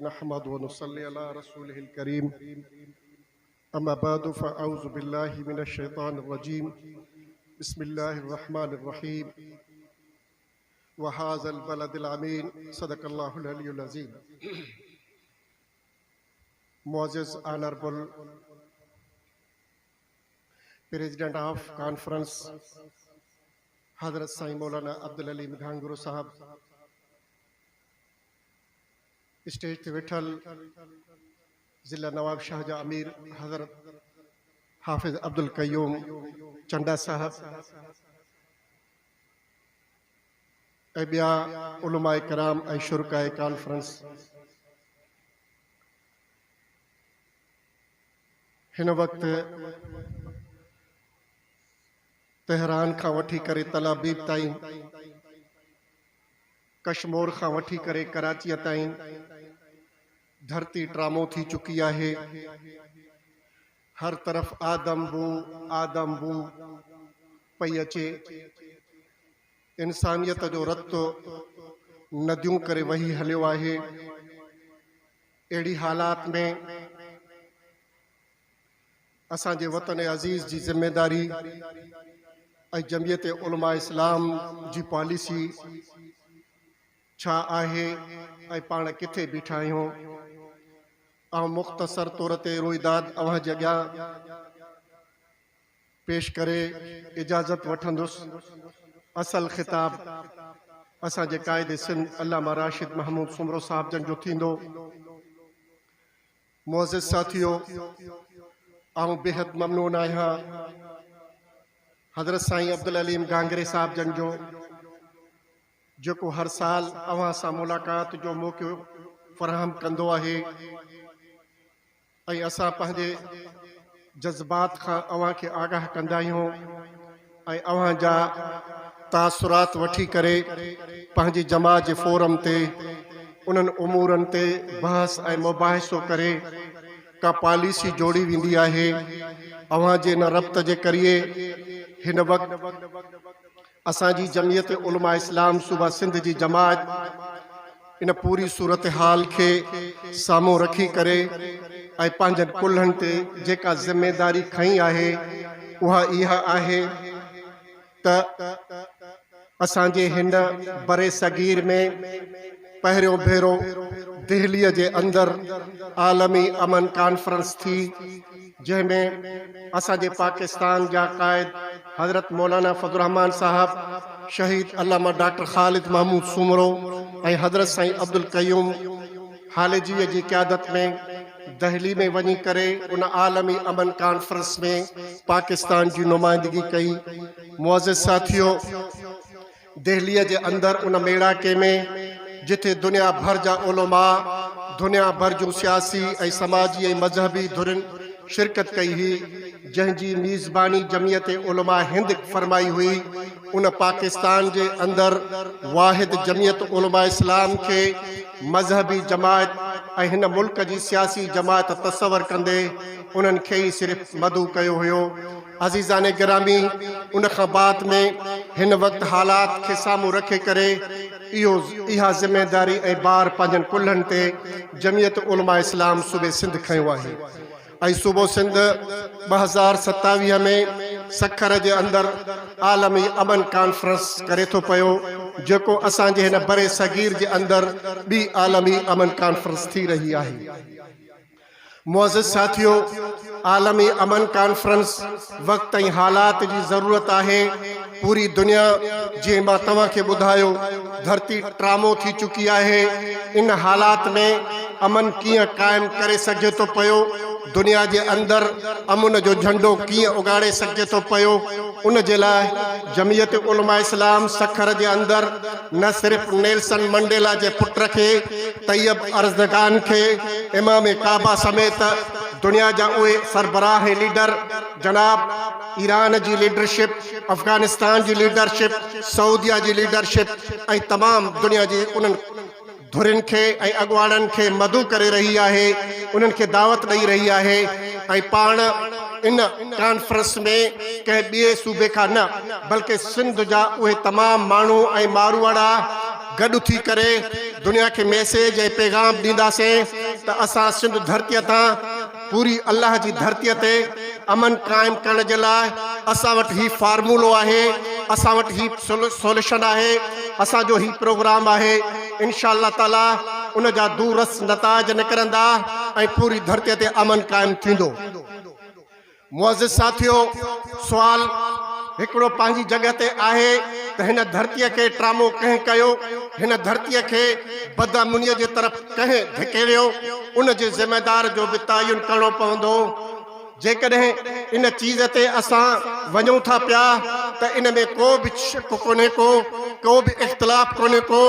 नहमदु व नुसल्ली अला रसूलिहिल करीम अम्मा बादु फ़अऊज़ु बिल्लाहि मिनश शैतानिर रजीम बिस्मिल्लाहिर रहमानिर रहीम व हाज़ल बलदिल अमीन सदक़ल्लाहुल अलियुल अज़ीम। Muazzez Honorable President of Conference Hazrat Sayyid Maulana Abdul Alim Ganguru Sahab, Stage te Vittal Zilla Nawab Shahja Amir Hazrat Hafiz Abdul Qayyum Chanda Sahab, Abia Ulama Karam ay Shurkai Conference, हिन वक़्तु Tehran खां वठी करे तलाबीब ताईं, कश्मीर खां वठी करे कराची ताईं धरती ट्रामो थी चुकी आहे। हर तरफ़ आदम बू पई अचे। इंसानियत जो रतो नदियूं करे वही हलियो आहे। अहिड़ी हालात में असांजे वतन अज़ीज़ जी ज़िम्मेदारी ऐं जमियत उलमा इस्लाम जी पॉलिसी छा आहे ऐं पाण किथे बीठा आहियूं। ऐं मुख़्तसर तौर ते रोइदाद अव्हां जे अॻियां पेश करे इजाज़त वठंदुसि। असल ख़िताब असांजे क़ाइदे सिंध अल्लामा राशिद महमूद सुमरो साहब जन जो थींदो। मुअज़्ज़िज़ साथियो, आऊं बेहद ममनून आहियां हज़रत साईं अब्दुल अलीम गांगरे साहब जन जो, जेको हर साल अव्हां सां मुलाक़ात जो मौक़ो फ़राहम कंदो आहे ऐं असां पंहिंजे जज़्बात खां अव्हां खे आगाह कंदा आहियूं ऐं अव्हां जा तासुरात वठी करे पंहिंजी जमात जे फोरम ते उन्हनि उमूरनि ते बहस ऐं मुबाहिसो करे का पॉलिसी जोड़ी वेंदी आहे। अव्हां जे न रब्त जे करिए हिन वक़्तु असांजी जमियत उलमा इस्लाम सूबा सिंध जी जमात इन पूरी सूरत हाल खे साम्हूं रखी करे ऐं पंहिंजनि कुल्हनि ते जेका ज़िम्मेदारी खई आहे उहा इहा आहे त असांजे हिन बरे सगीर में पहिरियों भेरो दिल्लीअ जे अंदरि आलमी अमन कॉन्फ्रेंस थी, जंहिंमें असांजे पाकिस्तान जा क़ाइद हज़रत मौलाना फज़लुर रहमान साहब, शहीद अल्लामा डॉक्टर ख़ालिद महमूद सुमरो ऐं हज़रत साईं अब्दुल क़य्यूम हालेजीअ जी क़यादत में दिल्ली में वञी करे उन आलमी अमन कॉन्फ्रेंस में पाकिस्तान जी नुमाइंदगी कई। मुअज़्ज़िज़ साथियो, दिल्लीअ जे अंदरि उन मेड़ाके में जिथे दुनिया भर जा उलमा, दुनिया भर जूं सियासी ऐं समाजी ऐं मज़हबी धुरिन शिरकत कई हुई, जंहिंजी मीज़बानी जमियत उलमा हिंद फरमाई हुई। उन पाकिस्तान जे अंदरि वाहिद जमियत उलमा इस्लाम खे मज़हबी जमात ऐं हिन मुल्क जी सियासी जमात तसवर कंदे उन्हनि खे ई सिर्फ़ मदू कयो हुयो। अज़ीज़ाने गिरामी, उन खां बाद में हिन वक़्तु हालात खे साम्हूं रखे करे इहा ज़िम्मेदारी ऐं बार पंहिंजनि कुल्हनि ते जमियत उलमा इस्लाम सूबे सिंध खयो आहे ऐं सूबो सिंध 2027 में सखर जे अंदरि आलमी अमन कॉन्फ्रेंस करे थो पियो, जेको असांजे हिन बरे सगीर जे अंदरि ॿी आलमी अमन कॉन्फ्रेंस थी रही आहे। मुअज़्ज़िज़ साथियो, आलमी अमन कॉन्फ्रेंस वक़्त ऐं हालात जी ज़रूरत आहे। पूरी दुनिया जीअं मां तव्हांखे ॿुधायो धरती ट्रामो थी चुकी आहे। इन हालात में अमन कीअं क़ाइमु करे सघिजे थो पियो, दुनिया जे अंदरि अमन जो झंडो कीअं उगाड़े सघिजे थो पियो, उन जे लाइ जमियत उलमा इस्लाम सखर जे अंदरि न सिर्फ़ नेल्सन मंडेला जे पुट खे, तैयब अर्ज़गान खे, इमाम काबा समेत दुनिया जा उहे सरबराह लीडर जनाब ईरान जी लीडरशिप, अफ़गानिस्तान जी लीडरशिप, सऊदिया जी लीडरशिप ऐं तमामु दुनिया जी उन्हनि धुरिन खे ऐं अॻुवाणनि खे मदू करे रही आहे, उन्हनि खे दावत ॾेई रही आहे। ऐं पाण इन कॉन्फ्रेंस में कंहिं ॿिए सूबे खां न बल्कि सिंध जा उहे तमामु माण्हू ऐं मारवाड़ा गॾु थी करे दुनिया खे मैसेज ऐं पैगाम ॾींदासीं त असां सिंध धरतीअ तां पूरी अल्लाह जी धरतीअ ते अमन क़ाइमु करण जे लाइ असां वटि ही फार्मूलो आहे, असां वटि ही सोल्यूशन आहे, असांजो ही प्रोग्राम आहे। इंशा अल्लाह ताला उन जा दूरस नताइज निकिरंदा ऐं पूरी धरतीअ ते अमन क़ाइमु थींदो। मुअज़्ज़िज़ साथियो, सुवाल हिकिड़ो पंहिंजी जॻह ते आहे त हिन धरतीअ खे ट्रामो कंहिं कयो, हिन धरतीअ खे बदअमनीअ जे तरफ़ कंहिं धिकेरियो, उन जे ज़िमेदार जो बि तयन करणो पवंदो। जेकॾहिं इन चीज़ ते असां वञूं था पिया त इन में को बि शक कोन्हे को बि इख़्तिलाफ़ कोन्हे को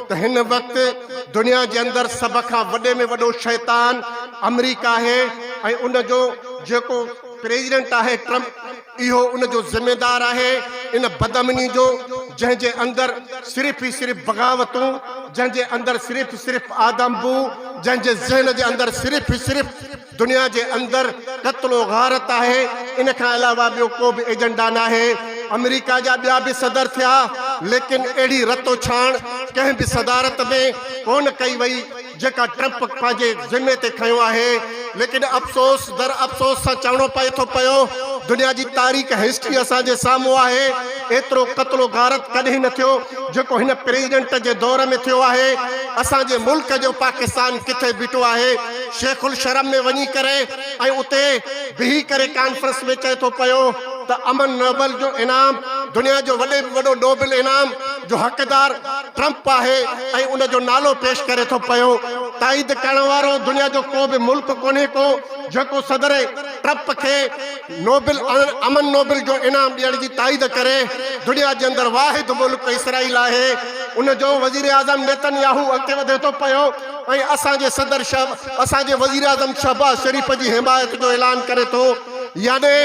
त हिन वक़्तु दुनिया जे अंदरि सभ खां वॾे में वॾो शैतान अमेरिका आहे ऐं उन जो जेको प्रेसिडेंट आहे ट्रम्प, इहो उन जो ज़िमेदार आहे इन बदअमनी जो, जंहिंजे अंदरि सिर्फ़ ई सिर्फ़ बग़ावतूं, जंहिंजे अंदरि सिर्फ़ सिर्फ़ आदमबू, जंहिंजे ज़हन जे अंदरि सिर्फ़ ई सिर्फ़ दुनिया जे अंदरि क़त्लो गारत आहे। इन खां अलावा ॿियो को बि एजेंडा न आहे। अमेरिका जा ॿिया बि सदर थिया, लेकिन अहिड़ी रतो छाण कंहिं बि सदारत में कोन कई वई जेका ट्रम्प पंहिंजे ज़िमे ते खयो आहे। लेकिन अफ़सोस दर अफ़सोस सां चवणो पए थो पियो, दुनिया जी तारीख़ हिस्ट्री असांजे साम्हूं आहे, एतिरो क़त्लो गारत कॾहिं न थियो जेको हिन प्रेसिडेंट जे दौर में थियो आहे। असांजे मुल्क जो पाकिस्तान किथे बीठो आहे, शेखुल शरम में वञी करे ऐं उते बीही करे कॉन्फ्रेंस में चए थो पियो त अमन नोबल जो इनाम, दुनिया जो वॾे में वॾो नोबल इनाम जो हक़दार ट्रम्प आहे ऐं उन जो नालो पेश करे थो पियो। ताईद करण वारो दुनिया जो को बि मुल्क कोन्हे को जेको सदर ट्रम्प खे नोबल अमन नोबल जो इनाम ॾियण जी ताईद करे। दुनिया जे अंदरि वाहिद मुल्क इसराइल आहे, उन जो वज़ीर आज़म नेतन्याहू अॻिते वधे थो पियो ऐं असांजे सदर असांजे वज़ीर आज़म शहबाज शरीफ़ जी हिमायत जो ऐलान करे थो। यानी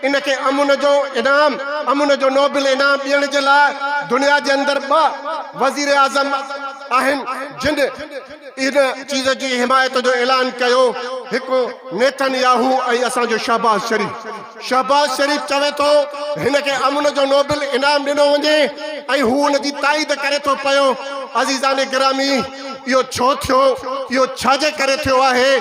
इनखे अमन जो इनाम, अमन जो नोबल इनाम ॾियण जे लाइ दुनिया जे अंदरि ॿ वज़ीर आज़म आहिनि जिन इन चीज़ जी हिमायत जो ऐलान कयो, हिकु नेतन्याहू ऐं असांजो शहबाज शरीफ़। शहबाज शरीफ़ चवे थो हिनखे अमन जो नोबल इनाम ॾिनो वञे ऐं हू उन जी ताईद करे थो पियो। अज़ीज़ान गिरामी, इहो छो थियो, इहो छाजे करे थियो आहे?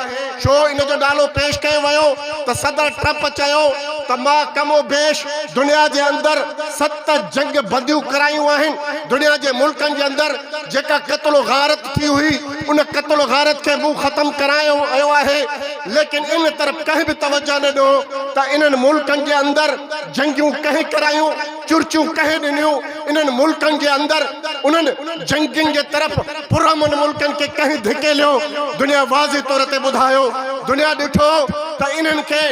छो इन जो नालो पेश कयो वियो त सदर ट्रम्प चयो त मां कमो बेश दुनिया जे अंदरि 7 जंग बंदियूं करायूं आहिनि। दुनिया जे मुल्कनि जे अंदरि जेका क़त्लो गारत थी हुई, उन क़त्लो गारत खे मूं ख़त्म करायो वियो आहे। लेकिन इन तरफ़ कंहिं बि तवजो न ॾिनो त इन्हनि मुल्कनि जे अंदरि जंगियूं कंहिं करायूं, चुरचियूं कंहिं ॾिनियूं। इन्हनि मुल्कनि जे अंदरि उन्हनि जंगियुनि जे तरफ़ पुरअमन मुल्कनि खे कंहिं धिकेलियो। दुनिया वाज़े तौर ते ॿुधायो, दुनिया ॾिठो त इन्हनि खे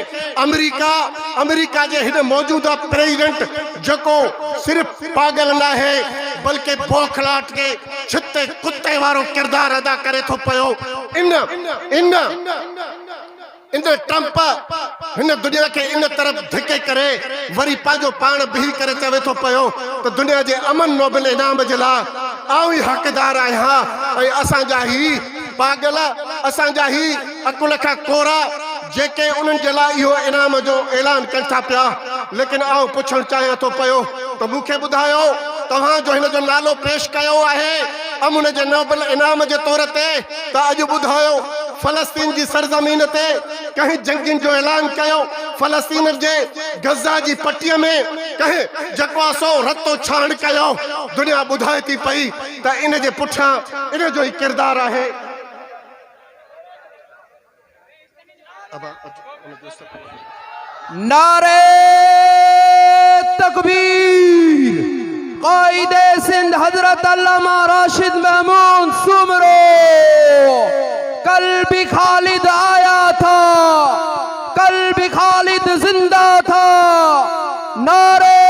अमेरिका जे हिन मौजूदा प्रेसिडेंट जेको सिर्फ़ पागल न आहे बल्कि बौखलाहट के छिते कुत्ते वारो किरदार अदा करे थो पियो। इन ट्रम्प हिन दुनिया के इन तरफ धिके करे वरी पंहिंजो पाण बीही करे चवे थो पियो त दुनिया जे अमन नोबल इनाम जे लाइ आऊं ई हक़दार आहियां ऐं असांजा ही पागल, असांजा ही अकुल खां कोरा जेके उन्हनि जे लाइ इहो इनाम जो ऐलान कनि था पिया। लेकिन आऊं पुछणु चाहियां थो पियो त मूंखे ॿुधायो, तव्हांजो हिन जो नालो पेश कयो आहे अमन जे नोबल इनाम जे तौर ते, त अॼु ॿुधायो फ़लस्तीन जी सरज़मीन ते कंहिं जंगियुनि जो ऐलान कयो, फ़लस्तीन जे गज़ा जी पटीअ में कंहिं जेको आहे सो रतो छाण कयो। दुनिया ॿुधाए थी पई त इन जे पुठियां इन जो ई किरदार आहे। नारे तकबीर, क़ाइदे सिंध हजरत अल्लामा राशिद महमूद सुमरो। कल भी खालिद आया था, कल भी खालिद जिंदा था। नारे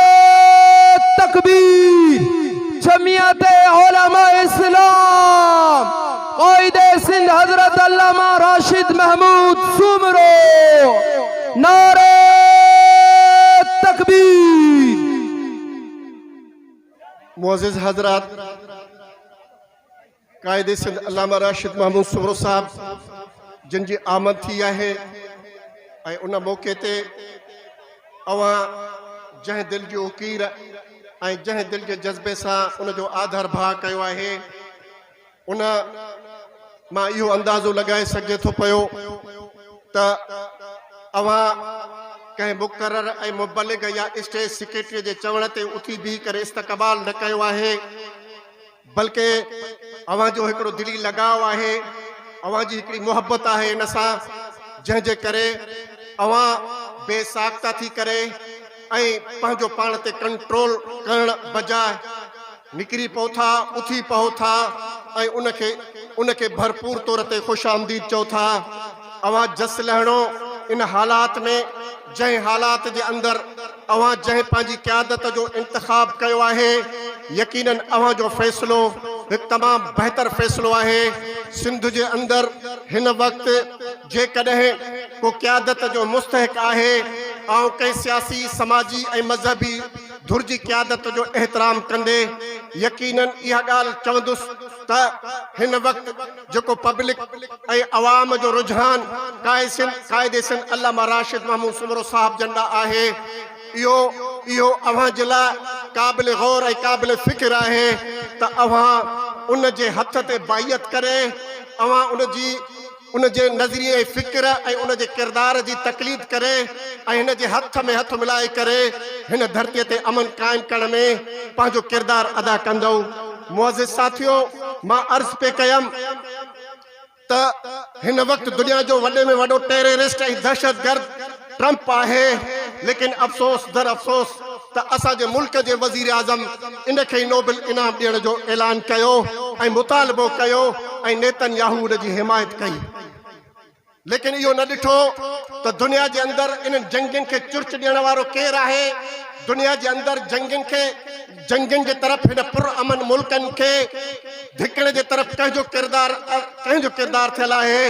तकबीर, जमीयत उलमा इस्लाम, क़ाइदे सिंध हजरत अल्लामा राशिद महमूद सुमरो। नारे तकबीर। मुअज़्ज़िज़ हज़रात, क़ाइदे सिंध अल्लामा राशिद महमूद सुमरो साहब जिन जी आमद थी आहे ऐं उन मौक़े ते अवां जंहिं दिलि जो उकीर ऐं जंहिं दिलि जे जज़्बे सां उन जो आदर भाव कयो आहे, उन मां इहो अंदाज़ो लॻाए सघे थो पियो त अवां कंहिं मुक़रर ऐं मुबलिग या स्टेट सेक्रेटरी जे चवण ते उथी बीह करे इस्तक़बाल न कयो आहे, बल्कि अवां जो हिकिड़ो दिली लगाव आहे, अवां जी हिकिड़ी मोहबत आहे इन सां, जंहिंजे करे अवां बेसाख्ता थी करे ऐं पंहिंजो पाण ते कंट्रोल करण बजाए निकिरी पओ था, उथी पओ था ऐं उनखे भरपूर तौर ते ख़ुश आमदीद चओ था। अवां जस लहणो इन हालात में, जंहिं हालात जे अंदरि अवां जंहिं पंहिंजी क़यादत जो इंतखाब कयो आहे, यकीनन अवां जो फ़ैसिलो हिकु तमामु बहितर फ़ैसिलो आहे। सिंध जे अंदरि हिन वक़्तु जेकॾहिं को क़यादत जो मुस्तहिक आहे ऐं कंहिं सियासी समाजी ऐं मज़हबी धुर जी क़यादत जो एहतराम कंदे यकीनन इहा ॻाल्हि चवंदुसि त हिन वक़्तु जेको पब्लिक ऐं अवाम जो रुझान क़ाइदे सिंध अल्लामा राशिद महमूद सुमरो साहिब जन ॾांहुं आहे, इहो अव्हां जे लाइ क़ाबिल गौर ऐं क़ाबिल फ़िक्र आहे त अव्हां उन जे हथ ते बाइयत करे, अव्हां उन जे नज़रिए फ़िक्र ऐं उन जे किरदार जी तक़लीद करे ऐं हिन जे हथ में हथ मिलाए करे हिन धरतीअ ते अमन क़ाइम करण में पंहिंजो किरदार अदा कंदो। मुअज़्ज़िज़ साथियो, मां अर्ज़ पे कयमि त हिन वक़्तु दुनिया जो वॾे में वॾो टेररिस्ट ऐं दहशतगर्द ट्रंप आहे, लेकिन अफ़सोस दर अफ़सोस त असांजे मुल्क जे वज़ीर आज़म इनखे ई नोबेल इनाम ॾियण जो ऐलान कयो ऐं मुतालबो कयो ऐं नेतन्याहू उन जी हिमायत कई। लेकिन इहो न ॾिठो त दुनिया जे अंदरि इन जंगियुनि खे चुर्च ॾियण वारो केरु आहे। दुनिया जे अंदरि जंगियुनि जे तरफ़ हिन पुरअमन मुल्कनि खे धिकण जे तरफ़ कंहिंजो किरदार थियल आहे।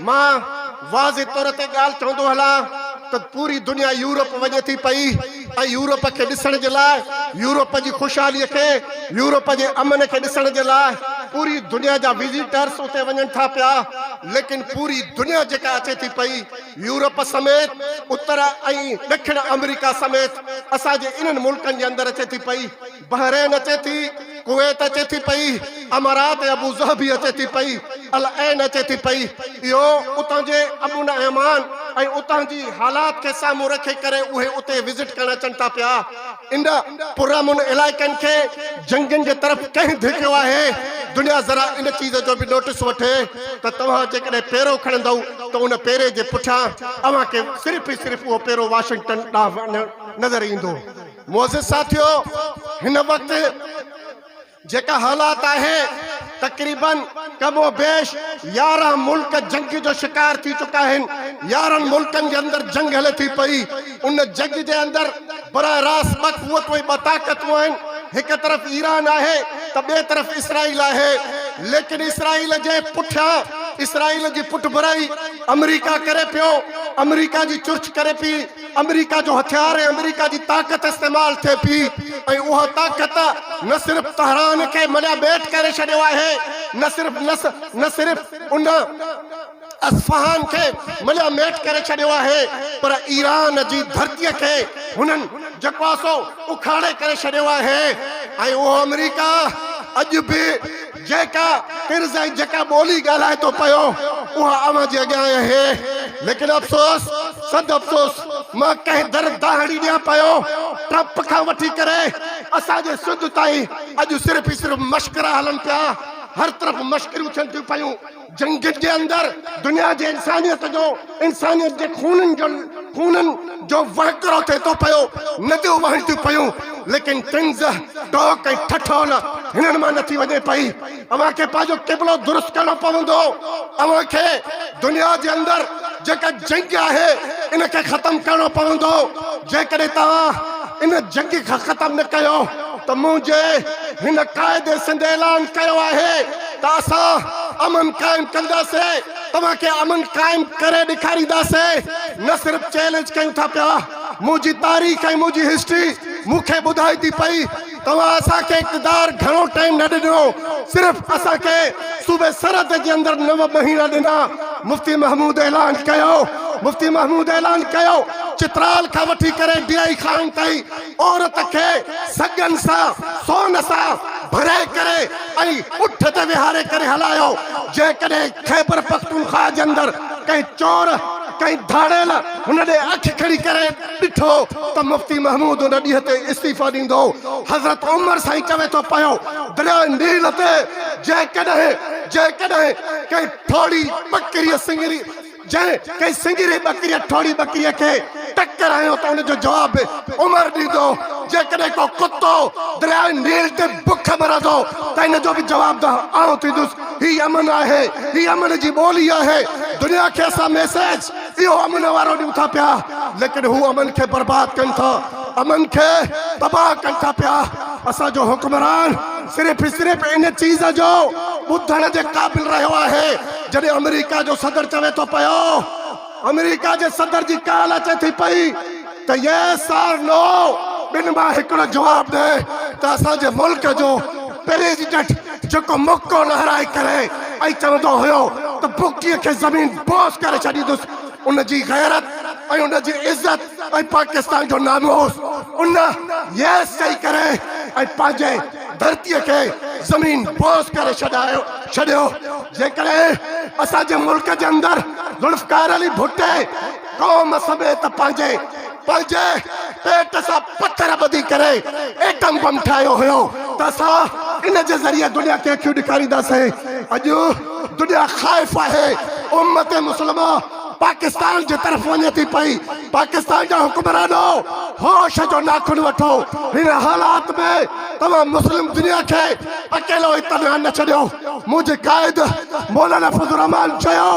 मां वाज़े तौर ते ॻाल्हि चवंदो हलां त पूरी दुनिया यूरोप वञे थी पई ऐं यूरोप खे ॾिसण जे लाइ, यूरोप जी ख़ुशहालीअ खे, यूरोप जे अमन खे ॾिसण जे लाइ पूरी दुनिया जा विज़िटर्स उते वञनि था पिया। लेकिन पूरी दुनिया जेका अचे थी पई, यूरोप समेत, उत्तर ऐं ॾखिण अमेरिका समेत असांजे इन्हनि मुल्कनि जे अंदरि अचे थी पई। बहरेन अचे थी, कुवैत अचे थी पई, अमारात अबू ज़हबी अचे थी पई, अल ऐन अचे थी पई। इहो उतां जे अमन ऐमान ऐं उतां जी हालात खे साम्हूं रखे करे उहे उते विज़िट करण अचनि था पिया। इन पुरअमन इलाइक़नि खे जंगियुनि जे तरफ़ कंहिं धिकियो आहे। दुनिया ज़रा इन चीज़ जो बि नोटिस वठे त तव्हां जेकॾहिं पेरो खणंदव त उन पेरे जे पुठियां अव्हां खे सिर्फ़ु उहो पेरो वाशिंगटन ॾांहुं नज़र ईंदो। मुअज़्ज़िज़ साथियो, हिन वक़्तु जेका हालात आहे, तक़रीबन कमो बेश 11 मुल्क जंग जो शिकार थी चुका आहिनि। 11 मुल्कनि जे अंदरि जंग हले थी पई। उन जंग जे अंदरि बराह रास्त ॿ ताक़तूं आहिनि। हिकु तरफ़ ईरान आहे त ॿिए तरफ़ इसराइल आहे। लेकिन इसराइल जे पुठियां, इसराइल जी पुठभराई अमेरिका करे पियो, अमेरिका जी चुर्च करे पई, अमेरिका जो हथियार ऐं अमेरिका जी ताक़त इस्तेमाल थिए पई। ऐं उहा ताक़त न सिर्फ़ तहरान खे मलिया बेट करे छॾियो आहे, न सिर्फ़ उन अस्फहान के मलिया मेट करे छॾियो आहे, पर ईरान जी धरतीअ खे हुननि जेको आहे सो उखाड़े करे छॾियो आहे। ऐं उहो अमेरिका अॼु बि जेका तिर्ज़ ऐं जेका ॿोली ॻाल्हाए थो पियो उहा अव्हां जे अॻियां आहे। लेकिन अफ़सोस, सद अफ़सोस, मां कंहिं दर दाहड़ी ॾियां पियो, ट्रंप खां वठी करे असांजे सिंध ताईं अॼु सिर्फ़ु मश्करा हलनि पिया। हर तरफ़ मश्करियूं थियनि थियूं पियूं। जंगनि जे अंदरि दुनिया जे इंसानियत जे खूननि जो वहकिरो थिए थो पियो, नदियूं वहनि थियूं पियूं। लेकिन तिंज़ टोक ऐं ठठोल हिननि मां नथी वञे पई। अव्हां खे पंहिंजो क़िबलो दुरुस्त करणो पवंदो। अव्हां खे दुनिया जे अंदरि जेका जंग आहे इन खे ख़तमु करणो पवंदो। जेकॾहिं तव्हां इन जंग खां ख़तमु न कयो त मुंहिंजे हिन क़ाइदे सिंध ऐलान कयो आहे त असां अमन क़ाइम कंदासीं, तव्हांखे अमन क़ाइम करे ॾेखारींदासीं। न सिर्फ़ु चैलेंज कयूं था पिया, मुंहिंजी तारीख़ ऐं मुंहिंजी हिस्ट्री मूंखे ॿुधाए थी पई तव्हां असांखे इक़्तिदार घणो टाइम न ॾिनो, सिर्फ़ु असांखे सूबे सरहद जे अंदरि 9 महीना ॾिना। मुफ्ती महमूद ऐलान कयो चित्राल खां वठी करे DI खान ताईं औरत खे सगन सां, सोन सां भरे करे ऐं उठ ते विहारे करे हलायो। जेकॾहिं खैबर पख्तूनख्वा जे अंदरि कंहिं चोर कंहिं धाड़ेल हुन ॾे अखि खणी करे ॾिठो त मुफ्ती महमूद हुन ॾींहं ते इस्तीफ़ा ॾींदो। हज़रत उमर साईं चवे थो पियो दरिया नील ते जेकॾहिं कंहिं ठोड़ी बकरीअ सिंगरी कंहिं सिंगरी बकरीअ ठोड़ी बकरीअ खे टक्कर आयो त उनजो जवाब उमर ॾींदो। जेकॾहिं को कुतो दरिया नील ते बुख मरंदो त हिनजो बि जवाब त आउं थींदुसि। ही अमन आहे, ही अमन जी ॿोली आहे। दुनिया खे असां मैसेज इहो अमन वारो ॾियूं था पिया, लेकिन हू अमन खे बर्बाद कनि था, अमन खे तबाह कनि था पिया। असांजो हुक्मरान सिर्फ़ इन चीज़ जो ॿुधण जे क़ाबिल रहियो आहे जॾहिं अमेरिका जो सदर चवे थो पियो, अमेरिका जे सदर जी काल अचे थी पई त यस और नो ॿिनि मां हिकिड़ो जवाब ॾे त असांजे मुल्क जो प्रेसिडेंट जेको मुक्को न हराए करे ऐं चवंदो हुयो त बुकीअ खे ज़मीन बोस करे छॾींदुसि, उनजी गैरत ऐं उनजी इज़त ऐं पाकिस्तान जो नामोस उन यस चई करे ऐं पंहिंजे धरतीअ खे ज़मीन बोस करे छॾियो। जेकॾहिं असांजे मुल्क जे अंदरि ज़ुल्फ़कार अली भुट्टे क़ौम समेत पंहिंजे पेट सां पत्थर ॿधी करे एटम बम ठाहियो हुयो त असां इन जे ज़रिए दुनिया खे अखियूं ॾेखारींदासीं। अॼु दुनिया ख़ाइफ़ आहे, उम्मत मुस्लिमा पाकिस्तान जे तरफ़ वञे थी पई। पाकिस्तान जा हुक्मरानो होश जो नाखुन वठो। हिन हालात में तमाम मुस्लिम दुनिया के अकेलो इतना न छड़ियो। मुझे कायद मौलाना फजल रहमान चयो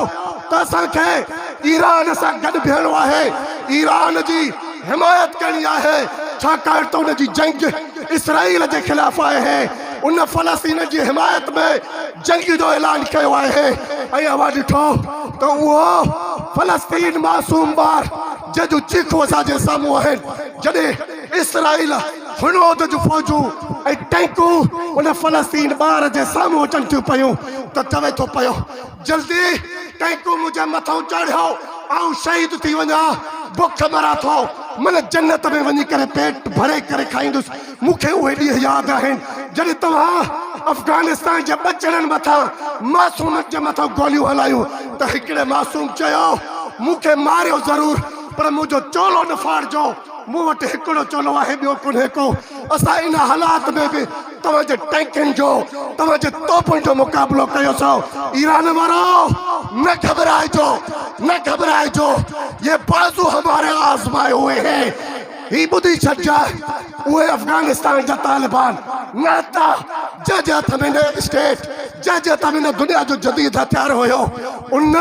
त असांखे ईरान सां गॾु बीहणो आहे, ईरान जी हिमायत करणी आहे, छाकाणि त उन जी जंग इसराइल जे ख़िलाफ़ आहे। उन फलस्तीन जी हिमायत में जंग जो ऐलान कयो आहे। ऐं अवां ॾिठो त उहो फलस्तीन मासूम ॿार जंहिंजूं चीखूं असांजे साम्हूं आहिनि, जॾहिं इसराइल हुनूद जूं फौजूं ऐं टैंकूं उन फलस्तीन ॿार जे साम्हूं अचनि थियूं पियूं त चवे थो पियो जल्दी टैंकूं मुंहिंजे मथां चढ़ियो, आउं शहीद थी वञा, बुख मरां थो, मन जन्नत में वञी करे पेट भरे करे खाईंदुसि। मूंखे उहे ॾींहं यादि आहिनि जॾहिं तव्हां अफ़गानिस्तान जे ॿचड़नि मथां मासूमनि जे मथां गोलियूं हलायूं त हिकिड़े मासूम चयो मूंखे मारियो ज़रूर पर मुंहिंजो चोलो न फाड़जो, मूं वटि हिकिड़ो चोलो आहे, ॿियो कोन्हे को। असां इन हालात में बि तव्हांजे टैंकनि जो तव्हांजे तोपुनि जो मुक़ाबिलो कयोसीं। ईरान वारो न घबराइजो, न घबराइजो, ये बाज़ू हमारे आज़माए हुए हैं। ही ॿुधी छॾिजांइ, उहे अफ़गानिस्तान जा तालिबान न था जंहिंजे हथ में न स्टेट, जंहिंजे हथ में न दुनिया जो जदीद हथियार हुयो, उन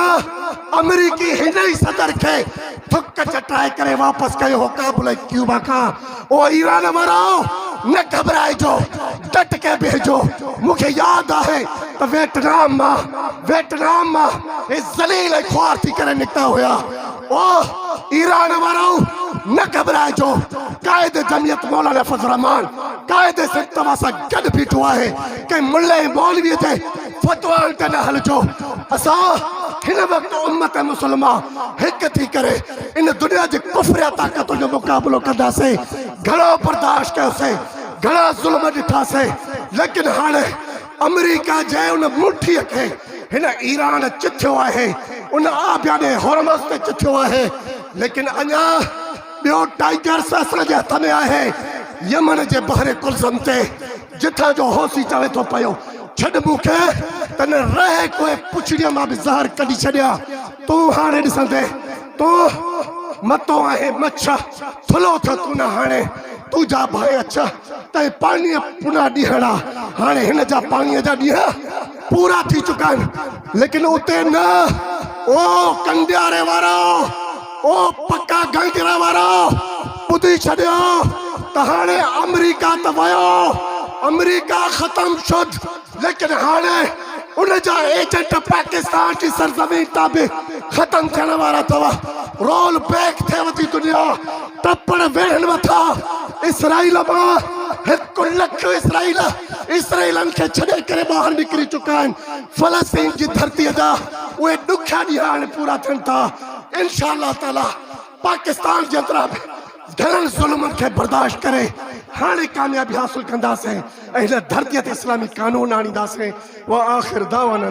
अमेरिकी हिन ई सदर खे थुक चटाए करे वापसि कयो हो काबुल क्यूबा खां। ओ ईरान वारो न घबराइजो, डट के भेजो। मूंखे यादि आहे त वियतनाम मां हे ज़लील ऐं ख्वार थी करे निकिता हुया। ओ ईरान वारो न घबराइजो, कायदे जमियत मौलाना फजल रहमान कायदे सिंध तव्हां सां गॾु बीठो आहे। कंहिं मुल्ले मौलवीअ जे फतवान ते न हलिजो। असां हिन वक़्तु उम्मत मुस्लिमा हिकु थी करे इन दुनिया जी कुफरिया ताक़तुनि जो मुक़ाबिलो कंदासीं। घणो बर्दाश्त कयोसीं, घणा ज़ुल्म ॾिठासीं, लेकिन हाणे अमेरिका जे उन मुठीअ खे हिन ईरान चिथियो आहे, उन आबियाने हॉर्मज़ ते चिथियो आहे। लेकिन अञा ॿियो टाइगर्स असांजे हथ में आहे, यमन जे बहरे कुल्ज़म ते, जिथां जो हौसी चवे थो पियो छॾ मूंखे त न रहे कोई पुछड़ीअ मां बि ज़हर कढी छॾिया। तूं हाणे ॾिसंदे तूं मतो आहे मच्छा थुलो थियो तूं न हाणे तूं जा भाई अच्छा तैं पाणीअ पुना ॾींहड़ा हाणे हिन जा पाणीअ जा ॾींहं पूरा थी चुका आहिनि। लेकिन उते न, ओ कंडियारे वारो, ओ पक्का गंगरा वारो ॿुधी छॾियो त हाणे अमेरिका त वियो, अमेरिका ख़तम शुद, लेकिन हाणे उन जा एजेंट पाकिस्तान जी सरज़मीन तां बि ख़तम थियण वारा अथव। रोल बैक थिए थी दुनिया, टपण वेहनि मथा। इसराइल मां 1 लख इसराइलनि खे छॾे करे ॿाहिरि निकिरी चुका आहिनि। फलस्तीन जी धरतीअ जा उहे ॾुखिया ॾींहं हाणे पूरा थियनि था। इंशाअल्लाह ताला पाकिस्तान जे अंदरां बि घणनि ज़ुल्मनि खे बर्दाश्त करे हाणे कामयाबी हासिल कंदासीं ऐं हिन धरतीअ ते इस्लामी कानून आणींदासीं। वा आख़िर दावाना